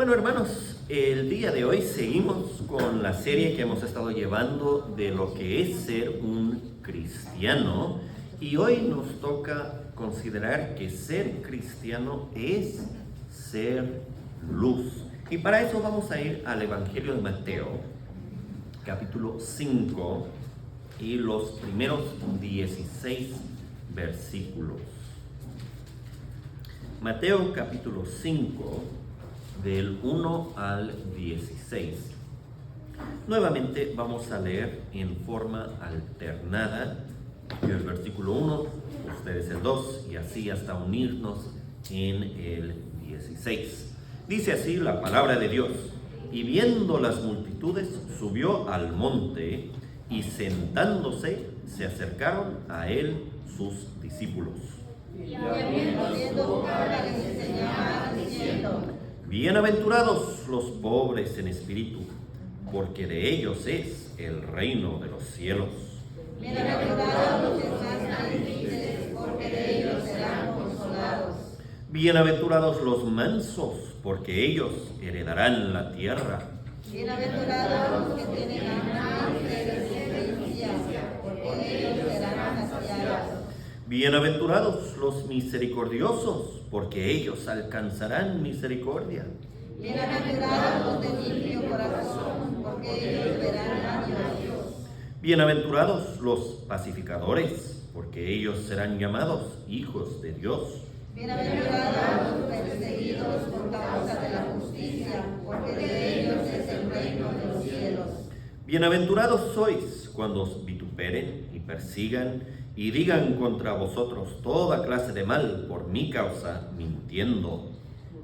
Bueno, hermanos, el día de hoy seguimos con la serie que hemos estado llevando de lo que es ser un cristiano, y hoy nos toca considerar que ser cristiano es ser luz. Y para eso vamos a ir al Evangelio de Mateo, capítulo 5, y los primeros 16 versículos. Mateo capítulo 5, del 1 al 16. Nuevamente vamos a leer en forma alternada, yo el versículo 1, ustedes el 2, y así hasta unirnos en el 16. Dice así la palabra de Dios: y viendo las multitudes, subió al monte, y sentándose, se acercaron a él sus discípulos. Y abriendo su boca les enseñaba diciendo: Bienaventurados los pobres en espíritu, porque de ellos es el reino de los cielos. Bienaventurados los que están tristes, porque de ellos serán consolados. Bienaventurados los mansos, porque ellos heredarán la tierra. Bienaventurados los que tienen hambre de justicia, porque ellos serán saciados. Bienaventurados los misericordiosos, porque ellos alcanzarán misericordia. Bienaventurados los de limpio corazón, porque ellos verán a Dios. Bienaventurados los pacificadores, porque ellos serán llamados hijos de Dios. Bienaventurados los perseguidos por causa de la justicia, porque de ellos es el reino de los cielos. Bienaventurados sois cuando os vituperen y persigan y digan contra vosotros toda clase de mal por mi causa, mintiendo.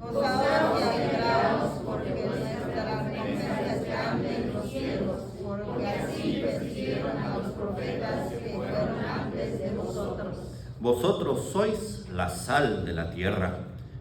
Gozaos y alegraos, porque vuestra recompensa es grande en los cielos, porque así persiguieron a los profetas que fueron antes de vosotros. Vosotros sois la sal de la tierra,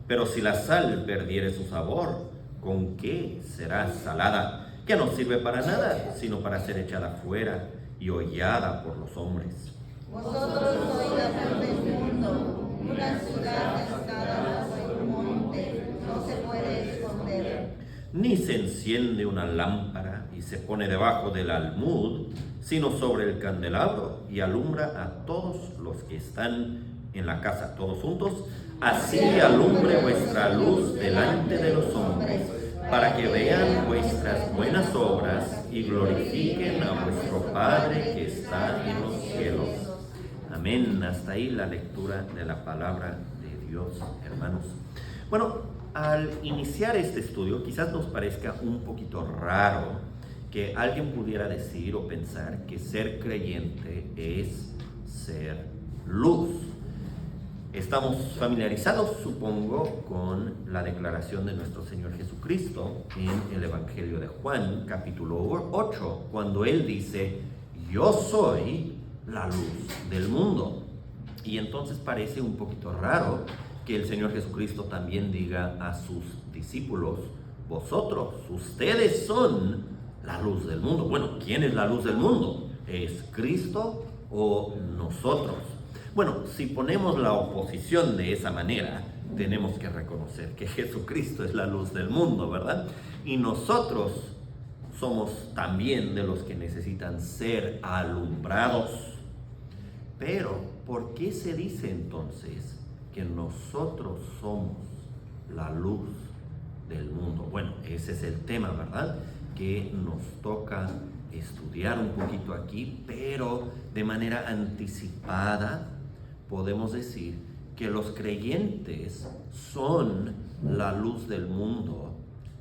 pero si la sal perdiere su sabor, ¿con qué será salada? Que no sirve para nada, sino para ser echada fuera y hollada por los hombres. Vosotros sois la luz del mundo. Una ciudad estada sobre un monte no se puede esconder. Ni se enciende una lámpara y se pone debajo del almud, sino sobre el candelabro, y alumbra a todos los que están en la casa, todos juntos. Así alumbre vuestra luz delante de los hombres, para que vean vuestras buenas obras y glorifiquen a vuestro Padre que está en los cielos. Amén. Hasta ahí la lectura de la palabra de Dios, hermanos. Bueno, al iniciar este estudio, quizás nos parezca un poquito raro que alguien pudiera decir o pensar que ser creyente es ser luz. Estamos familiarizados, supongo, con la declaración de nuestro Señor Jesucristo en el Evangelio de Juan, capítulo 8, cuando Él dice: yo soy la luz del mundo. Y entonces parece un poquito raro que el Señor Jesucristo también diga a sus discípulos: vosotros, ustedes son la luz del mundo. Bueno, ¿quién es la luz del mundo? ¿Es Cristo o nosotros? Bueno, si ponemos la oposición de esa manera, tenemos que reconocer que Jesucristo es la luz del mundo, ¿verdad? Y nosotros somos también de los que necesitan ser alumbrados. Pero, ¿por qué se dice entonces que nosotros somos la luz del mundo? Bueno, ese es el tema, ¿verdad?, que nos toca estudiar un poquito aquí, pero de manera anticipada podemos decir que los creyentes son la luz del mundo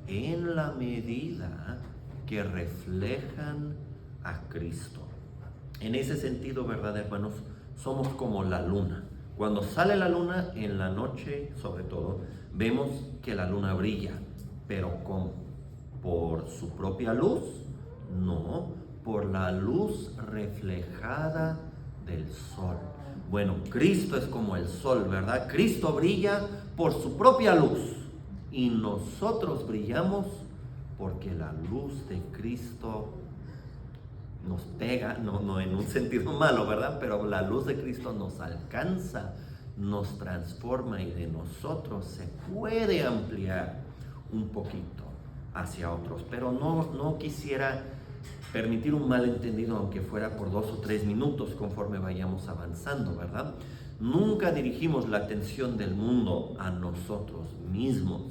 en la medida que reflejan a Cristo. En ese sentido, ¿verdad, hermanos? Somos como la luna. Cuando sale la luna en la noche, sobre todo, vemos que la luna brilla. ¿Pero cómo? ¿Por su propia luz? No, por la luz reflejada del sol. Bueno, Cristo es como el sol, ¿verdad? Cristo brilla por su propia luz y nosotros brillamos porque la luz de Cristo nos pega, no en un sentido malo, ¿verdad? Pero la luz de Cristo nos alcanza, nos transforma y de nosotros se puede ampliar un poquito hacia otros, pero no quisiera permitir un malentendido, aunque fuera por 2 o 3 minutos conforme vayamos avanzando, ¿verdad? Nunca dirigimos la atención del mundo a nosotros mismos.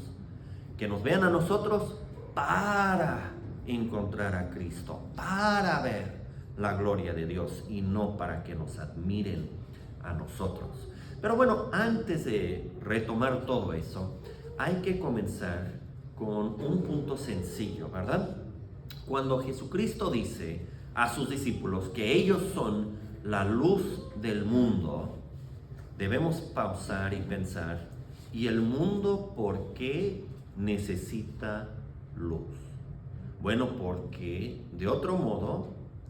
Que nos vean a nosotros para encontrar a Cristo, para ver la gloria de Dios y no para que nos admiren a nosotros. Pero bueno, antes de retomar todo eso, hay que comenzar con un punto sencillo, ¿verdad? Cuando Jesucristo dice a sus discípulos que ellos son la luz del mundo, debemos pausar y pensar, ¿y el mundo por qué necesita luz? Bueno, porque de otro modo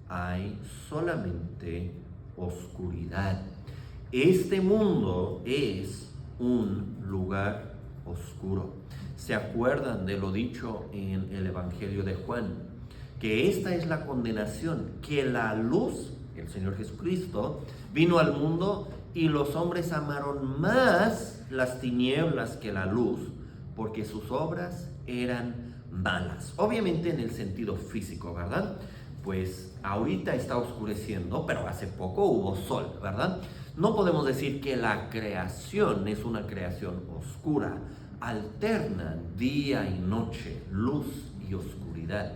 hay solamente oscuridad. Este mundo es un lugar oscuro. ¿Se acuerdan de lo dicho en el Evangelio de Juan? Que esta es la condenación, que la luz, el Señor Jesucristo, vino al mundo y los hombres amaron más las tinieblas que la luz, porque sus obras eran malas. Obviamente en el sentido físico, ¿verdad? Pues ahorita está oscureciendo, pero hace poco hubo sol, ¿verdad? No podemos decir que la creación es una creación oscura. Alternan día y noche, luz y oscuridad.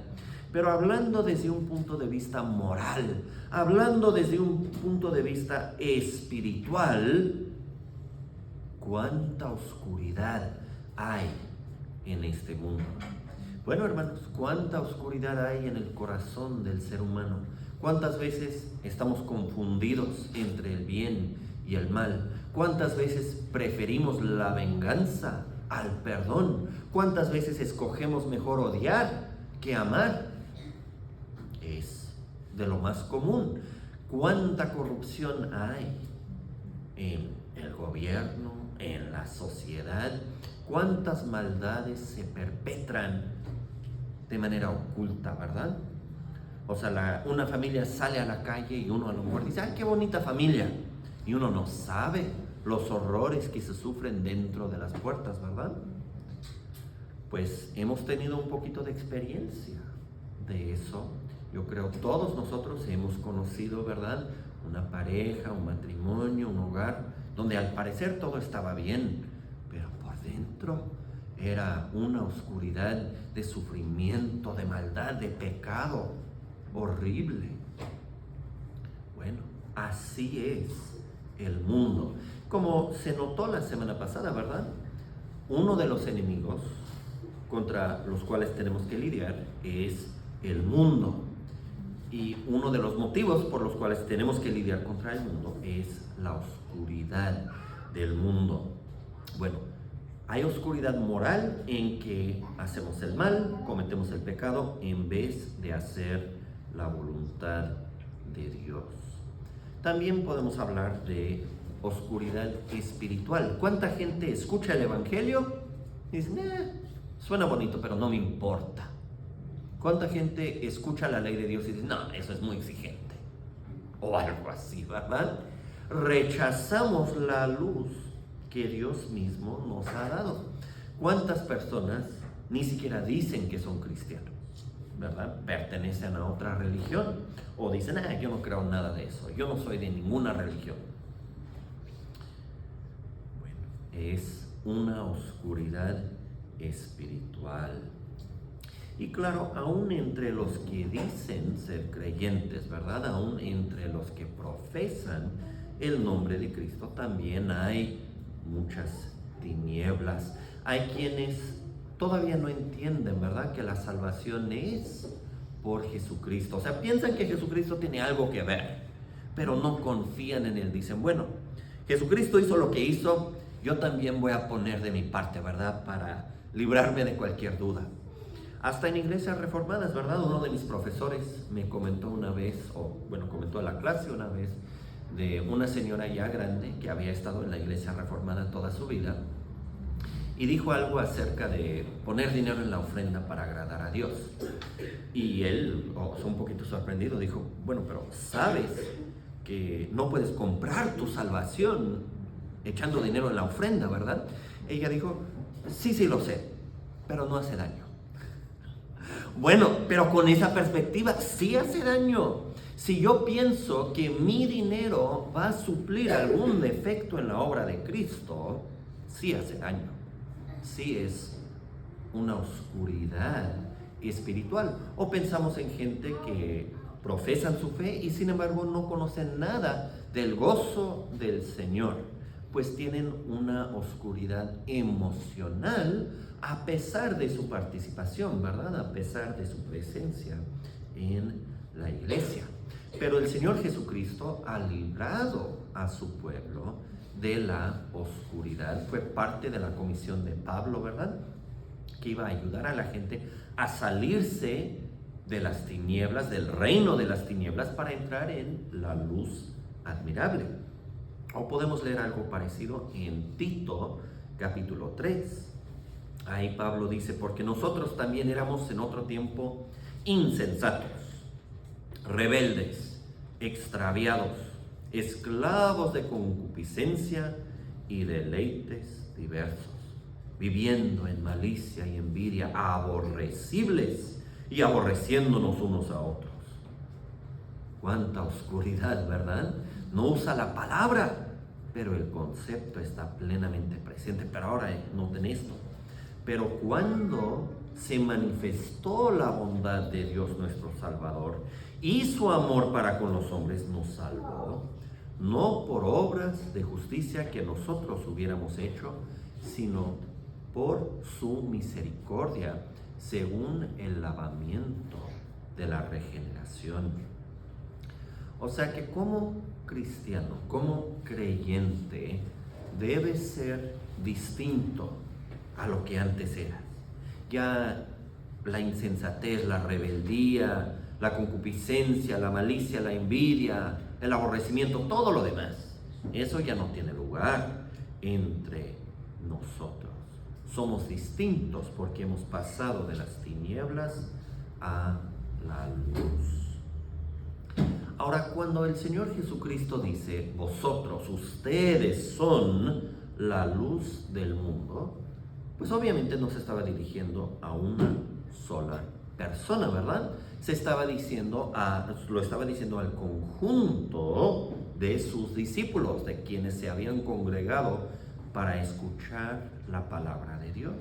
Pero hablando desde un punto de vista moral, hablando desde un punto de vista espiritual, ¿cuánta oscuridad hay en este mundo? Bueno, hermanos, ¿cuánta oscuridad hay en el corazón del ser humano? ¿Cuántas veces estamos confundidos entre el bien y el mal? ¿Cuántas veces preferimos la venganza al perdón? ¿Cuántas veces escogemos mejor odiar que amar? Es de lo más común. ¿Cuánta corrupción hay en el gobierno, en la sociedad? ¿Cuántas maldades se perpetran de manera oculta, verdad? O sea, una familia sale a la calle y uno a lo mejor dice, ¡ay, qué bonita familia! Y uno no sabe los horrores que se sufren dentro de las puertas, ¿verdad? Pues hemos tenido un poquito de experiencia de eso. Yo creo todos nosotros hemos conocido, ¿verdad? Una pareja, un matrimonio, un hogar, donde al parecer todo estaba bien, pero por dentro era una oscuridad de sufrimiento, de maldad, de pecado horrible. Bueno, así es el mundo. Como se notó la semana pasada, ¿verdad? Uno de los enemigos contra los cuales tenemos que lidiar es el mundo. Y uno de los motivos por los cuales tenemos que lidiar contra el mundo es la oscuridad del mundo. Bueno, hay oscuridad moral en que hacemos el mal, cometemos el pecado en vez de hacer la voluntad de Dios. También podemos hablar de oscuridad espiritual. ¿Cuánta gente escucha el Evangelio y dice, suena bonito, pero no me importa? ¿Cuánta gente escucha la ley de Dios y dice, no, eso es muy exigente? O algo así, ¿verdad? Rechazamos la luz que Dios mismo nos ha dado. ¿Cuántas personas ni siquiera dicen que son cristianos? ¿Verdad? Pertenecen a otra religión o dicen, yo no creo nada de eso, yo no soy de ninguna religión. Bueno, es una oscuridad espiritual. Y claro, aún entre los que dicen ser creyentes, ¿verdad? Aún entre los que profesan el nombre de Cristo, también hay muchas tinieblas. Hay quienes todavía no entienden, ¿verdad?, que la salvación es por Jesucristo. O sea, piensan que Jesucristo tiene algo que ver, pero no confían en Él. Dicen, bueno, Jesucristo hizo lo que hizo, yo también voy a poner de mi parte, ¿verdad?, para librarme de cualquier duda. Hasta en iglesias reformadas, ¿verdad? Uno de mis profesores me comentó una vez, comentó a la clase una vez, de una señora ya grande que había estado en la iglesia reformada toda su vida y dijo algo acerca de poner dinero en la ofrenda para agradar a Dios. Y él, un poquito sorprendido, dijo, bueno, pero ¿sabes que no puedes comprar tu salvación echando dinero en la ofrenda, verdad? Ella dijo, sí lo sé, pero no hace daño. Bueno, pero con esa perspectiva sí hace daño. Si yo pienso que mi dinero va a suplir algún defecto en la obra de Cristo, sí hace daño. Sí es una oscuridad espiritual. O pensamos en gente que profesan su fe y sin embargo no conocen nada del gozo del Señor, pues tienen una oscuridad emocional a pesar de su participación, ¿verdad? A pesar de su presencia en la iglesia. Pero el Señor Jesucristo ha librado a su pueblo de la oscuridad. Fue parte de la comisión de Pablo, ¿verdad? Que iba a ayudar a la gente a salirse de las tinieblas, del reino de las tinieblas, para entrar en la luz admirable. O podemos leer algo parecido en Tito, capítulo 3. Ahí Pablo dice: porque nosotros también éramos en otro tiempo insensatos, rebeldes, extraviados, esclavos de concupiscencia y deleites diversos, viviendo en malicia y envidia, aborrecibles y aborreciéndonos unos a otros. Cuánta oscuridad, ¿verdad? No usa la palabra, pero el concepto está plenamente presente. Pero ahora noten esto: pero cuando se manifestó la bondad de Dios nuestro Salvador y su amor para con los hombres, nos salvó, no por obras de justicia que nosotros hubiéramos hecho, sino por su misericordia, según el lavamiento de la regeneración. O sea que como cristiano, como creyente, debe ser distinto a lo que antes era. Ya la insensatez, la rebeldía, la concupiscencia, la malicia, la envidia, el aborrecimiento, todo lo demás, eso ya no tiene lugar entre nosotros. Somos distintos porque hemos pasado de las tinieblas a la luz. Ahora, cuando el Señor Jesucristo dice: vosotros, ustedes son la luz del mundo, pues obviamente no se estaba dirigiendo a una sola persona, ¿verdad? Lo estaba diciendo al conjunto de sus discípulos, de quienes se habían congregado para escuchar la palabra de Dios.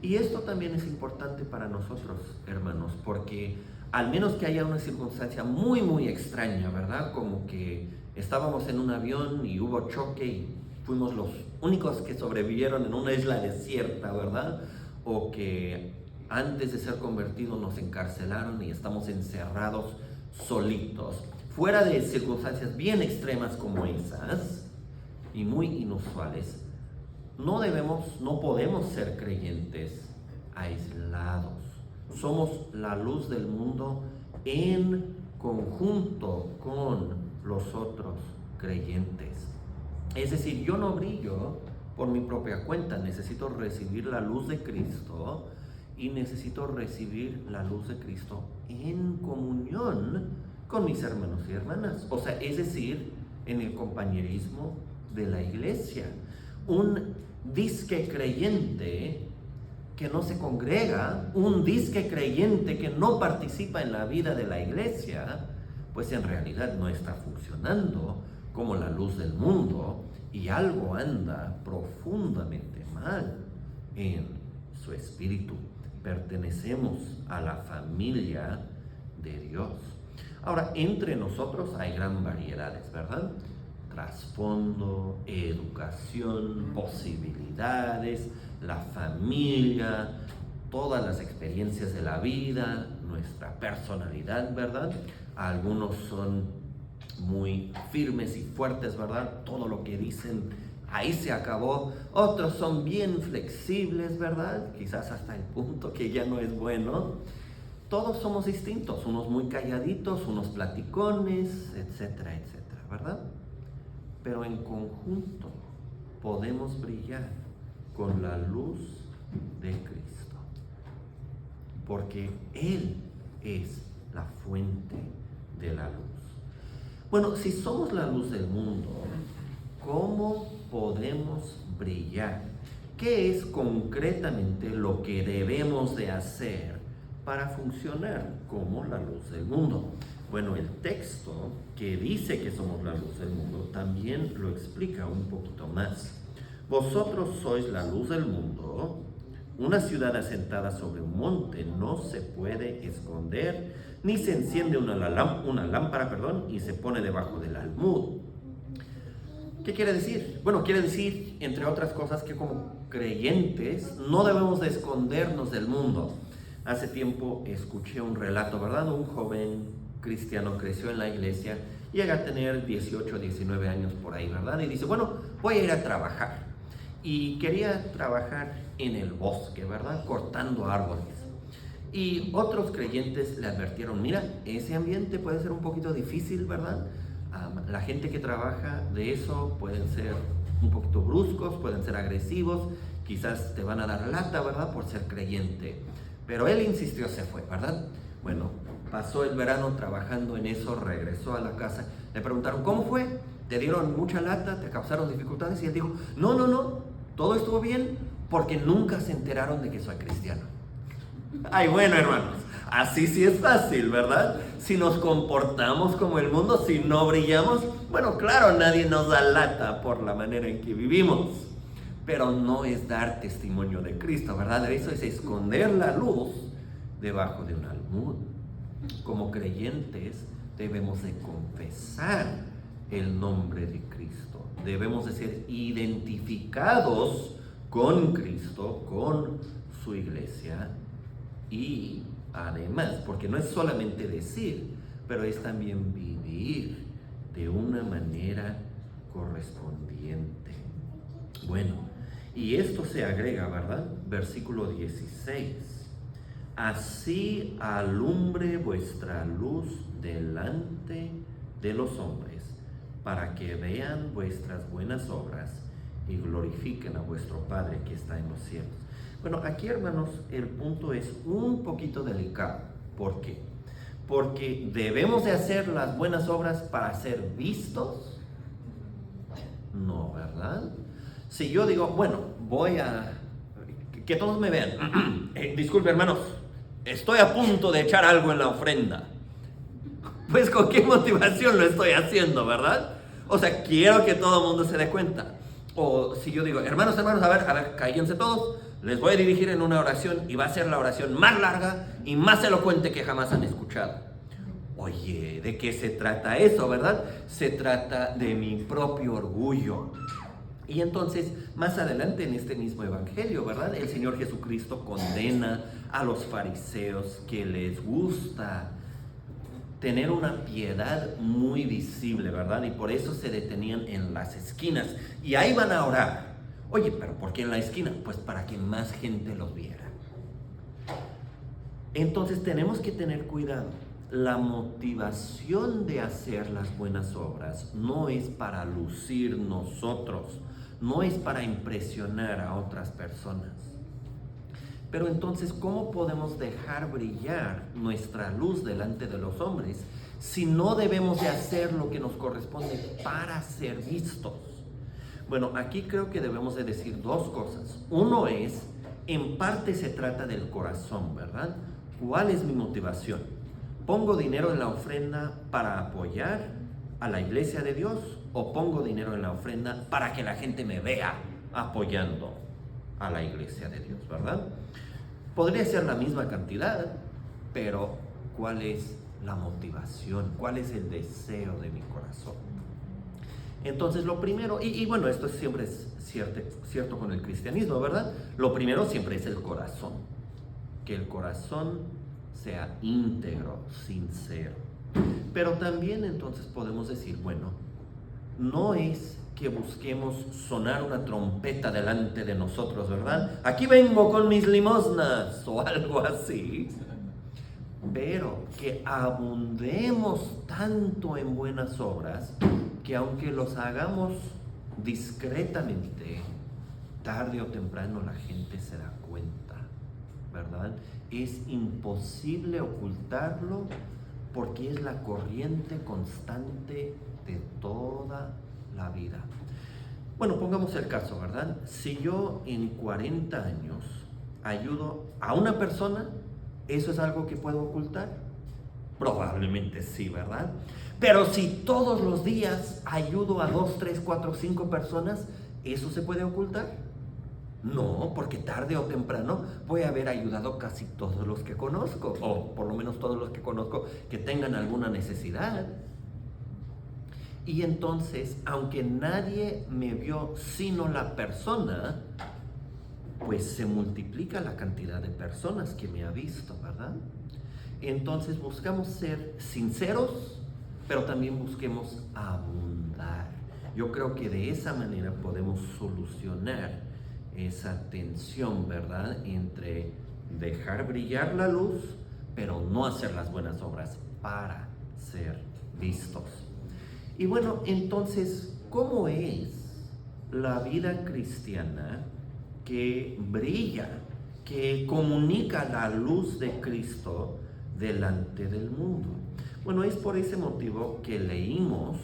Y esto también es importante para nosotros, hermanos, porque al menos que haya una circunstancia muy, muy extraña, ¿verdad? Como que estábamos en un avión y hubo choque y fuimos los únicos que sobrevivieron en una isla desierta, ¿verdad? O que antes de ser convertidos nos encarcelaron y estamos encerrados solitos. Fuera de circunstancias bien extremas como esas y muy inusuales, no podemos ser creyentes aislados. Somos la luz del mundo en conjunto con los otros creyentes. Es decir, yo no brillo por mi propia cuenta, necesito recibir la luz de Cristo y necesito recibir la luz de Cristo en comunión con mis hermanos y hermanas. O sea, es decir, en el compañerismo de la iglesia. Un disque creyente que no se congrega, un disque creyente que no participa en la vida de la iglesia, pues en realidad no está funcionando como la luz del mundo y algo anda profundamente mal en su espíritu. Pertenecemos a la familia de Dios. Ahora, entre nosotros hay gran variedades, ¿verdad? Trasfondo, educación, posibilidades, la familia, todas las experiencias de la vida, nuestra personalidad, ¿verdad? Algunos son muy firmes y fuertes, ¿verdad? Todo lo que dicen, ahí se acabó. Otros son bien flexibles, ¿verdad? Quizás hasta el punto que ya no es bueno. Todos somos distintos, unos muy calladitos, unos platicones, etcétera, etcétera, ¿verdad? Pero en conjunto podemos brillar con la luz de Cristo, porque Él es la fuente de la luz. Bueno, si somos la luz del mundo, ¿cómo podemos brillar ¿qué es concretamente lo que debemos de hacer para funcionar como la luz del mundo? Bueno, el texto que dice que somos la luz del mundo también lo explica un poquito más. Vosotros sois la luz del mundo. Una ciudad asentada sobre un monte no se puede esconder, ni se enciende una lámpara, y se pone debajo del almud. ¿Qué quiere decir? Bueno, quiere decir, entre otras cosas, que como creyentes no debemos de escondernos del mundo. Hace tiempo escuché un relato, ¿verdad? Un joven cristiano creció en la iglesia, llega a tener 18, 19 años por ahí, ¿verdad? Y dice, bueno, voy a ir a trabajar. Y quería trabajar en el bosque, ¿verdad? Cortando árboles. Y otros creyentes le advirtieron, mira, ese ambiente puede ser un poquito difícil, ¿verdad? La gente que trabaja de eso pueden ser un poquito bruscos, pueden ser agresivos, quizás te van a dar lata, ¿verdad? Por ser creyente. Pero él insistió, se fue, ¿verdad? Bueno, pasó el verano trabajando en eso, regresó a la casa, le preguntaron, ¿cómo fue? ¿Te dieron mucha lata? ¿Te causaron dificultades? Y él dijo, no, todo estuvo bien porque nunca se enteraron de que soy cristiano. Ay, bueno, hermanos, así sí es fácil, ¿verdad? Si nos comportamos como el mundo, si no brillamos, bueno, claro, nadie nos da lata por la manera en que vivimos. Pero no es dar testimonio de Cristo, ¿verdad? Eso es esconder la luz debajo de un almud. Como creyentes debemos de confesar el nombre de Cristo. Debemos de ser identificados con Cristo, con su iglesia. Y además, porque no es solamente decir, pero es también vivir de una manera correspondiente. Bueno, y esto se agrega, ¿verdad? Versículo 16. Así alumbre vuestra luz delante de los hombres, para que vean vuestras buenas obras y glorifiquen a vuestro Padre que está en los cielos. Bueno, aquí, hermanos, el punto es un poquito delicado. ¿Por qué? Porque debemos de hacer las buenas obras para ser vistos. No, ¿verdad? Si yo digo, bueno, voy a... que todos me vean. Disculpe, hermanos, estoy a punto de echar algo en la ofrenda. Pues, ¿con qué motivación lo estoy haciendo, verdad? O sea, quiero que todo el mundo se dé cuenta. O si yo digo, hermanos, a ver, cállense todos. Les voy a dirigir en una oración y va a ser la oración más larga y más elocuente que jamás han escuchado. Oye, ¿de qué se trata eso, verdad? Se trata de mi propio orgullo. Y entonces, más adelante en este mismo evangelio, ¿verdad? El Señor Jesucristo condena a los fariseos que les gusta tener una piedad muy visible, ¿verdad? Y por eso se detenían en las esquinas y ahí van a orar. Oye, ¿pero por qué en la esquina? Pues para que más gente los viera. Entonces tenemos que tener cuidado. La motivación de hacer las buenas obras no es para lucir nosotros, no es para impresionar a otras personas. Pero entonces, ¿cómo podemos dejar brillar nuestra luz delante de los hombres si no debemos de hacer lo que nos corresponde para ser vistos? Bueno, aquí creo que debemos de decir dos cosas. Uno es, en parte se trata del corazón, ¿verdad? ¿Cuál es mi motivación? ¿Pongo dinero en la ofrenda para apoyar a la iglesia de Dios o pongo dinero en la ofrenda para que la gente me vea apoyando a la iglesia de Dios, ¿verdad? Podría ser la misma cantidad, pero ¿cuál es la motivación? ¿Cuál es el deseo de mi corazón? Entonces lo primero, y bueno, esto siempre es cierto con el cristianismo, ¿verdad? Lo primero siempre es el corazón. Que el corazón sea íntegro, sincero. Pero también entonces podemos decir, bueno, no es que busquemos sonar una trompeta delante de nosotros, ¿verdad? Aquí vengo con mis limosnas o algo así. Pero que abundemos tanto en buenas obras que aunque los hagamos discretamente, tarde o temprano la gente se da cuenta, ¿verdad? Es imposible ocultarlo porque es la corriente constante de toda la vida. Bueno, pongamos el caso, ¿verdad? Si yo en 40 años ayudo a una persona, ¿eso es algo que puedo ocultar? Probablemente sí, ¿verdad? Pero si todos los días ayudo a 2, 3, 4, 5 personas, ¿eso se puede ocultar? No, porque tarde o temprano voy a haber ayudado casi todos los que conozco, o por lo menos todos los que conozco que tengan alguna necesidad. Y entonces, aunque nadie me vio sino la persona, pues se multiplica la cantidad de personas que me ha visto, ¿verdad? Entonces buscamos ser sinceros, pero también busquemos abundar. Yo creo que de esa manera podemos solucionar esa tensión, ¿verdad? Entre dejar brillar la luz, pero no hacer las buenas obras para ser vistos. Y bueno, entonces, ¿cómo es la vida cristiana que brilla, que comunica la luz de Cristo delante del mundo? Bueno, es por ese motivo que leímos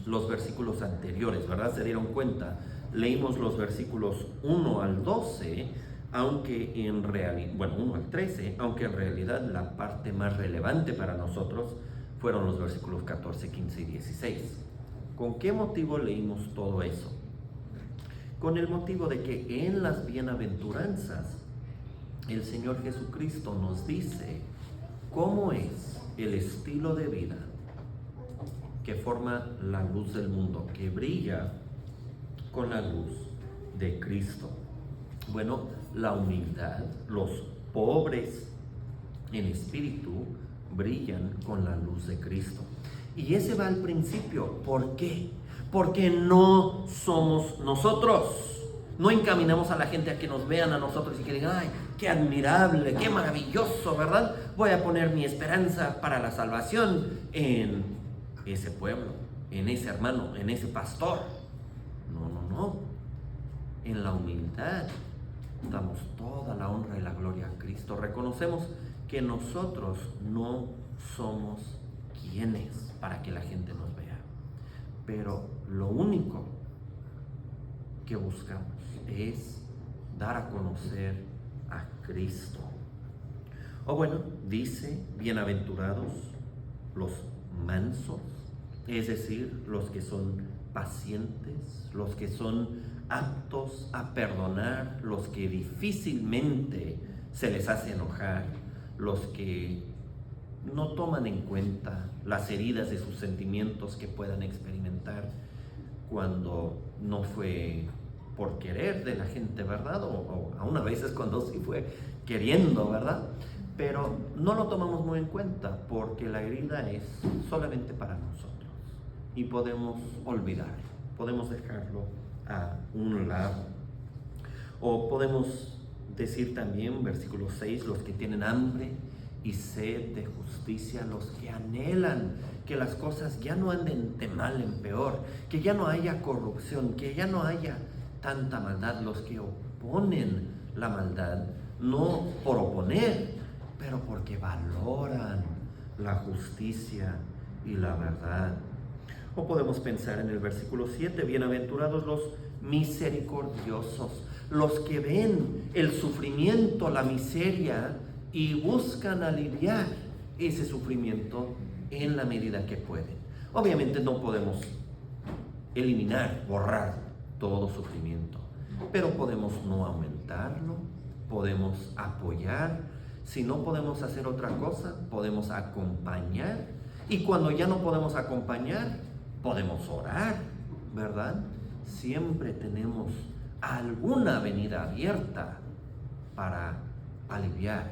los versículos anteriores, ¿verdad? Se dieron cuenta, leímos los versículos 1 al 12, aunque en realidad, bueno, 1 al 13, aunque en realidad la parte más relevante para nosotros fueron los versículos 14, 15 y 16. ¿Con qué motivo leímos todo eso? Con el motivo de que en las bienaventuranzas el Señor Jesucristo nos dice cómo es el estilo de vida que forma la luz del mundo, que brilla con la luz de Cristo. Bueno, la humildad, los pobres en espíritu brillan con la luz de Cristo. Y ese va al principio. ¿Por qué? Porque no somos nosotros. No encaminamos a la gente a que nos vean a nosotros y que digan, ay, qué admirable, qué maravilloso, ¿verdad? Voy a poner mi esperanza para la salvación en ese pueblo, en ese hermano, en ese pastor. No. En la humildad damos toda la honra y la gloria a Cristo. Reconocemos que nosotros no somos quienes para que la gente nos vea. Pero lo único que buscamos es dar a conocer a Cristo. O bueno, dice, bienaventurados los mansos, es decir, los que son pacientes, los que son aptos a perdonar, los que difícilmente se les hace enojar, los que no toman en cuenta las heridas de sus sentimientos que puedan experimentar cuando no fue por querer de la gente, ¿verdad? O aún a veces cuando sí fue queriendo, ¿verdad? Pero no lo tomamos muy en cuenta porque la herida es solamente para nosotros y podemos olvidar, podemos dejarlo a un lado. O podemos decir también, versículo 6, los que tienen hambre y sed de justicia, los que anhelan que las cosas ya no anden de mal en peor, que ya no haya corrupción, que ya no haya tanta maldad, los que oponen la maldad, no por oponer, pero porque valoran la justicia y la verdad. O podemos pensar en el versículo 7, bienaventurados los misericordiosos, los que ven el sufrimiento, la miseria y buscan aliviar ese sufrimiento en la medida que pueden. Obviamente no podemos eliminar, borrar todo sufrimiento, pero podemos no aumentarlo, podemos apoyar. Si no podemos hacer otra cosa, podemos acompañar. Y cuando ya no podemos acompañar, podemos orar, ¿verdad? Siempre tenemos alguna avenida abierta para aliviar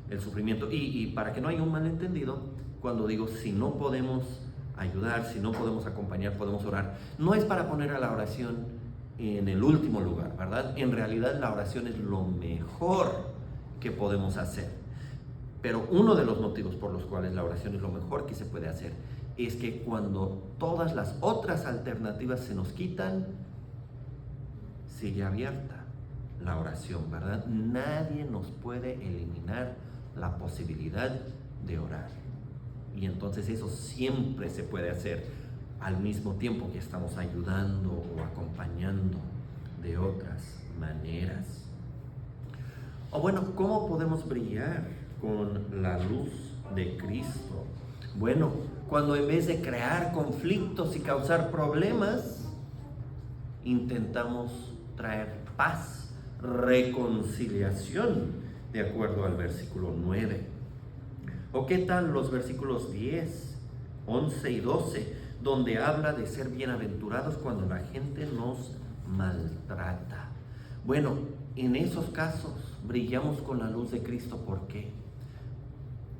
el sufrimiento. Y para que no haya un malentendido, cuando digo si no podemos ayudar, si no podemos acompañar, podemos orar, no es para poner a la oración en el último lugar, ¿verdad? En realidad la oración es lo mejor que podemos hacer. Pero uno de los motivos por los cuales la oración es lo mejor que se puede hacer es que cuando todas las otras alternativas se nos quitan, sigue abierta la oración, ¿verdad? Nadie nos puede eliminar la posibilidad de orar. Y entonces eso siempre se puede hacer. al mismo tiempo que estamos ayudando o acompañando de otras maneras. O bueno, ¿cómo podemos brillar con la luz de Cristo? Bueno, cuando en vez de crear conflictos y causar problemas, intentamos traer paz, reconciliación, de acuerdo al versículo 9. ¿O qué tal los versículos 10, 11 y 12, donde habla de ser bienaventurados cuando la gente nos maltrata? Bueno, en esos casos brillamos con la luz de Cristo. ¿Por qué?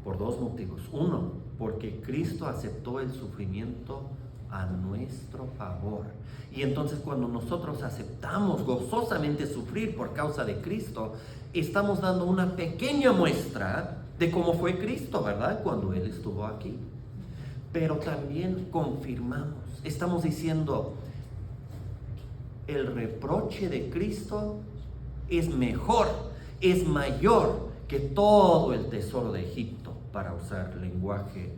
Por dos motivos. Uno, porque Cristo aceptó el sufrimiento a nuestro favor. Y entonces cuando nosotros aceptamos gozosamente sufrir por causa de Cristo, estamos dando una pequeña muestra de cómo fue Cristo, ¿verdad? Cuando Él estuvo aquí. Pero también confirmamos, estamos diciendo, el reproche de Cristo es mejor, es mayor que todo el tesoro de Egipto, para usar el lenguaje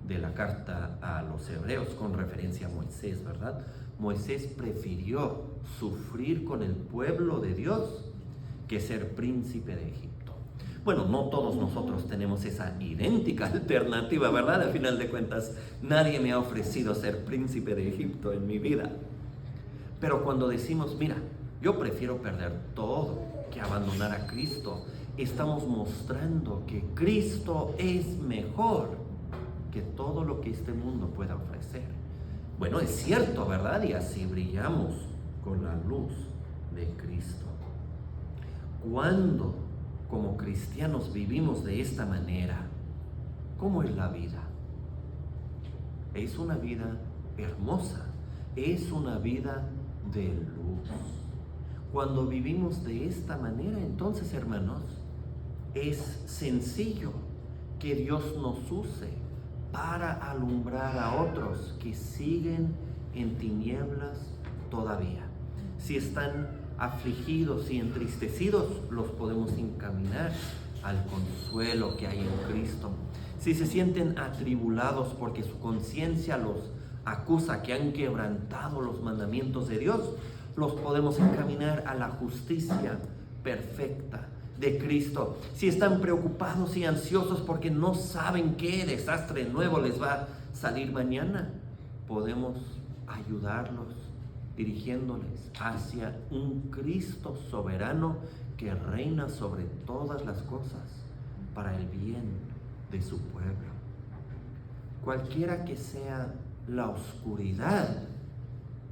de la carta a los hebreos con referencia a Moisés, ¿verdad? Moisés prefirió sufrir con el pueblo de Dios que ser príncipe de Egipto. Bueno, no todos nosotros tenemos esa idéntica alternativa, ¿verdad? Al final de cuentas, nadie me ha ofrecido ser príncipe de Egipto en mi vida. Pero cuando decimos, mira, yo prefiero perder todo que abandonar a Cristo, estamos mostrando que Cristo es mejor que todo lo que este mundo pueda ofrecer. Bueno, es cierto, ¿verdad? Y así brillamos con la luz de Cristo. Cuando como cristianos vivimos de esta manera, ¿cómo es la vida? Es una vida hermosa, es una vida de luz. Cuando vivimos de esta manera, entonces, hermanos, es sencillo que Dios nos use para alumbrar a otros que siguen en tinieblas todavía. Si están afligidos y entristecidos, los podemos encaminar al consuelo que hay en Cristo. Si se sienten atribulados porque su conciencia los acusa que han quebrantado los mandamientos de Dios, los podemos encaminar a la justicia perfecta de Cristo. Si están preocupados y ansiosos porque no saben qué desastre nuevo les va a salir mañana, podemos ayudarlos dirigiéndoles hacia un Cristo soberano que reina sobre todas las cosas para el bien de su pueblo. Cualquiera que sea la oscuridad,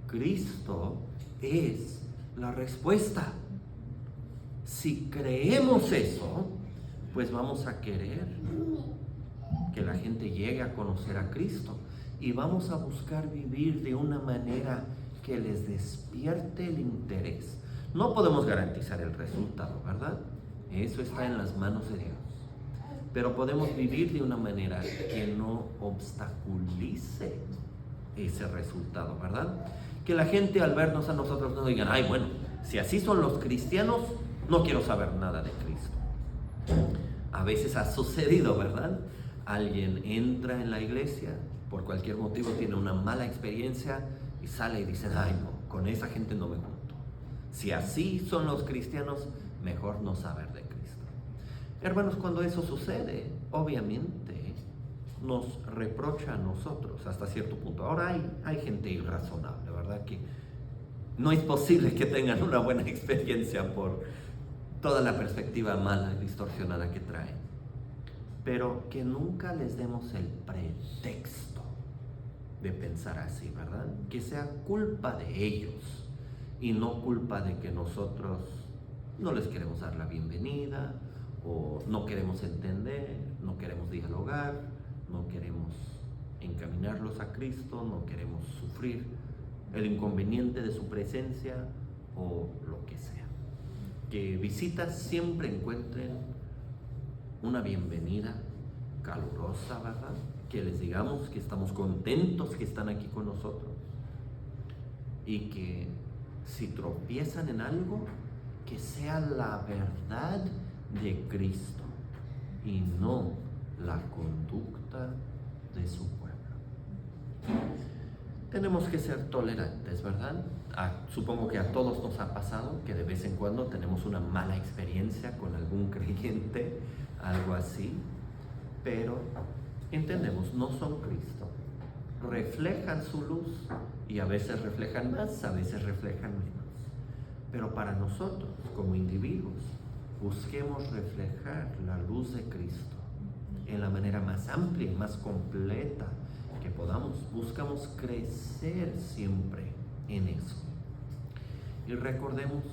Cristo es la respuesta. Si creemos eso, pues vamos a querer que la gente llegue a conocer a Cristo y vamos a buscar vivir de una manera que les despierte el interés. No podemos garantizar el resultado, ¿verdad? Eso está en las manos de Dios. Pero podemos vivir de una manera que no obstaculice ese resultado, ¿verdad? Que la gente al vernos a nosotros no digan, ay, bueno, si así son los cristianos, no quiero saber nada de Cristo. A veces ha sucedido, ¿verdad? Alguien entra en la iglesia, por cualquier motivo tiene una mala experiencia y sale y dice, ay, no, con esa gente no me junto. Si así son los cristianos, mejor no saber de Cristo. Hermanos, cuando eso sucede, obviamente nos reprocha a nosotros hasta cierto punto. Ahora hay gente irrazonable, ¿verdad? Que no es posible que tengan una buena experiencia por toda la perspectiva mala y distorsionada que traen. Pero que nunca les demos el pretexto de pensar así, ¿verdad? Que sea culpa de ellos y no culpa de que nosotros no les queremos dar la bienvenida o no queremos entender, no queremos dialogar, no queremos encaminarlos a Cristo, no queremos sufrir el inconveniente de su presencia o lo que sea. Que visitas siempre encuentren una bienvenida calurosa, ¿verdad? Que les digamos que estamos contentos que están aquí con nosotros y que si tropiezan en algo, que sea la verdad de Cristo y no la conducta de su pueblo. tenemos que ser tolerantes, ¿verdad? Supongo que a todos nos ha pasado que de vez en cuando tenemos una mala experiencia con algún creyente, algo así, pero entendemos, no son Cristo. Reflejan su luz y a veces reflejan más, a veces reflejan menos. Pero para nosotros, como individuos, busquemos reflejar la luz de Cristo en la manera más amplia y más completa que podamos. Buscamos crecer siempre en eso. Y recordemos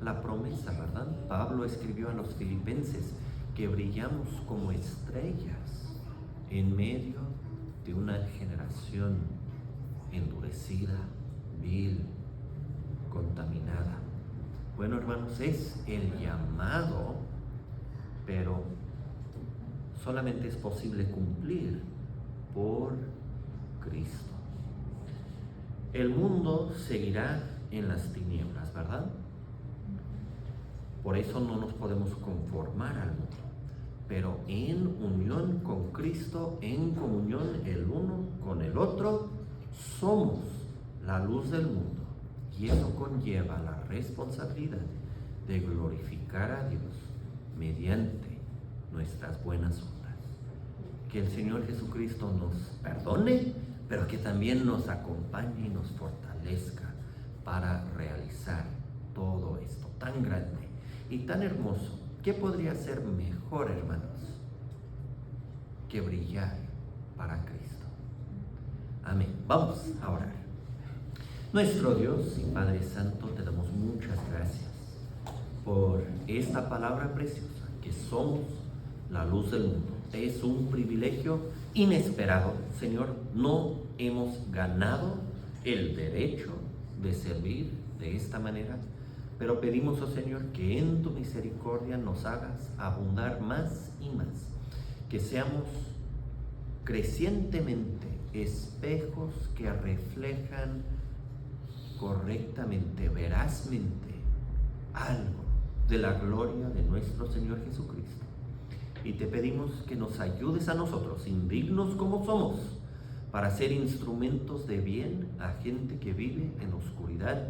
la promesa, ¿verdad? Pablo escribió a los filipenses que brillamos como estrellas en medio de una generación endurecida, vil, contaminada. Bueno, hermanos, es el llamado, pero solamente es posible cumplir por Cristo. El mundo seguirá en las tinieblas, ¿verdad? Por eso no nos podemos conformar al mundo, pero en unión con Cristo, en comunión el uno con el otro, somos la luz del mundo. Y eso conlleva la responsabilidad de glorificar a Dios mediante nuestras buenas obras. Que el Señor Jesucristo nos perdone, pero que también nos acompañe y nos fortalezca para realizar todo esto tan grande y tan hermoso. ¿Qué podría ser mejor, hermanos, que brillar para Cristo? Amén. Vamos a orar. Nuestro Dios y Padre Santo, te damos muchas gracias por esta palabra preciosa, que somos la luz del mundo. Es un privilegio inesperado, Señor. No hemos ganado el derecho de servir de esta manera, pero pedimos, oh Señor, que en tu misericordia nos hagas abundar más y más, que seamos crecientemente espejos que reflejan correctamente, verazmente, algo de la gloria de nuestro Señor Jesucristo. Y te pedimos que nos ayudes a nosotros, indignos como somos, para ser instrumentos de bien a gente que vive en oscuridad,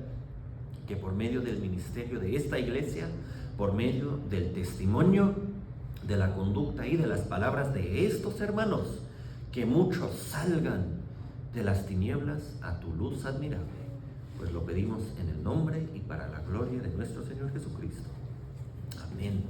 que por medio del ministerio de esta iglesia, por medio del testimonio, de la conducta y de las palabras de estos hermanos, que muchos salgan de las tinieblas a tu luz admirable. Pues lo pedimos en el nombre y para la gloria de nuestro Señor Jesucristo. Amén.